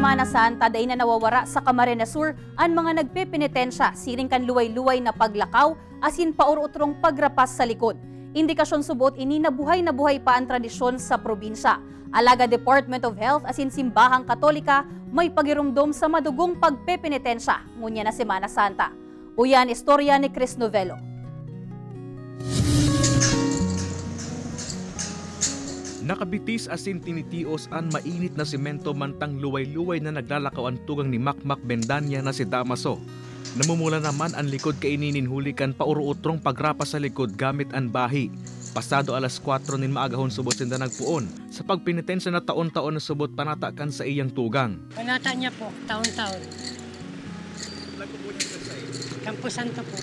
Semana Santa day na nawawara sa Camarines Sur ang mga nagpipinitensya siring kan luway-luway na paglakaw asin paurutrong pagrapas sa likod. Indikasyon subot ini na buhay pa ang tradisyon sa probinsya. Alaga Department of Health asin Simbahang Katolika may pagirumdom sa madugong pagpipinitensya ngunya na Semana Santa. Uyan istorya ni Chris Novello. Nakabitis asin tinitios ang mainit na simento mantang luway-luway na naglalakaw ang tugang ni Makmak Bendanya na si Damaso. Namumula naman ang likod kaininin hulikan pauruutrong pagrapa sa likod gamit ang bahi. Pasado alas 4 nin maagahon subot sinda nagpuon sa pagpinitensya na taon-taon na subot panatakan sa iyang tugang. Panata niya po, taon-taon. Campo Santo po.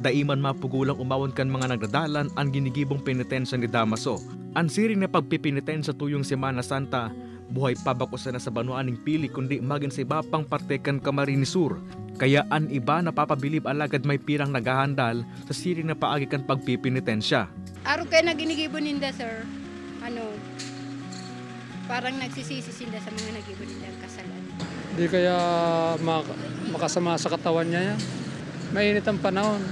Daiman mapugulang umawon kan mga nagdadalan ang ginigibong penitensya ni Damaso. Ang siring na pagpipiniten sa tuyong Semana Santa, buhay pabakusan na sa banuaning pili kundi maging sa iba pang partekan Camarines Sur. Kaya ang iba napapabilib alagad may pirang naghahandal sa siring na paagi kan pagpipinitensya. Araw kayo na ginigibon ninda, sir. Parang nagsisisi sinda sa mga nagibon ninda ang kasalan. Hindi kaya makasama sa katawan niya yan. Mainit ang panahon.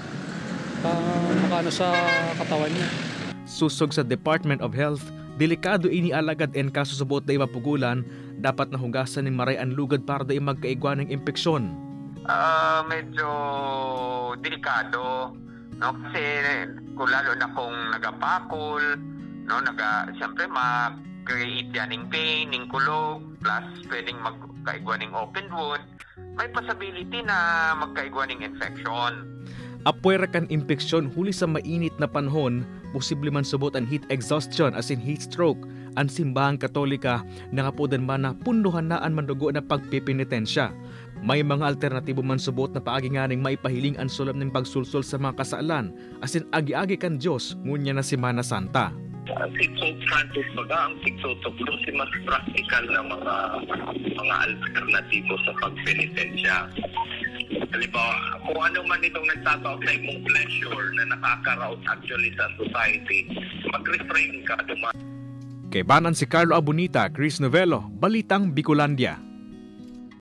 Makano sa katawan niya. Susog sa Department of Health, delikado inialagad en kaso subot na imapugulan, dapat na hugasan ni maray ang lugad para da magkaigwan ng impeksyon. Medyo delikado, no? Kasi kung lalo na kung nagapakol, no? Siyempre mag-create yan ng pain, ng kulog, plus pwedeng magkaigwan ng open wound, may possibility na magkaigwan ng infection. Apwera kan impeksyon huli sa mainit na panahon, posible man subot ang heat exhaustion as in heat stroke. Ang Simbahang Katolika nangapudan man na punduhan na ang mandugo na pagpipinitensya. May mga alternatibo man subot na paagi nga ning maipahiling ang sulam ng pagsulsol sa mga kasalan as in agi-agi kan Diyos ngunya na Semana Santa. Ang 6 Francis baga, ang 6 si mas practical na mga alternatibo sa pagpenitensya. Halimbawa, kung ano man itong nagtataot sa imong pleasure na nakakaraot actually sa society, mag-refrain ka dumaan. Kay banan si Carlo Abunita, Chris Novello, Balitang Bicolandia.